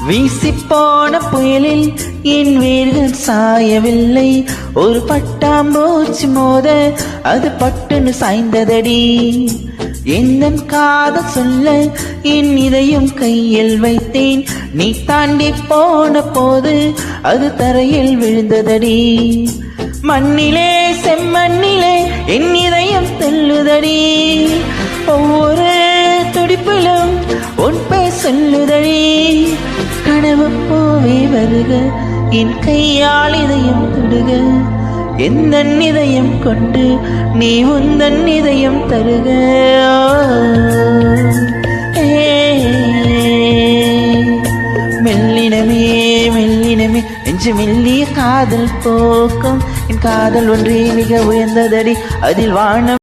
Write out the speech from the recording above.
வீசிப்போன புயலில் என் வேர்கள் சாயவில்லை. ஒரு பட்டாம்பூச்சி மோத அது பட்டுன்னு சாய்ந்ததடி. எந்தன் காதல் சொல்ல என் இதயம் கையில் வைத்தேன். நீ தாண்டி போன போது அது தரையில் விழுந்ததடி. மண்ணிலே செம்மண்ணிலே என் இதயம் தெல்லுதடி. ஒவ்வொரு துடிப்பிலும் உன் பேர் சொல்லுதடி. கனவு போவே வருக, என் கையால் இதயம் தொடுக. எந்தன் இதயம் கொண்டு நீ உந்தன் இதயம் தருக. மெல்லினமே மெல்லினமே நெஞ்சு மெல்லிய காதல் போக்கும். என் காதல் ஒன்றே மிக உயர்ந்ததடி. அதில் வானம்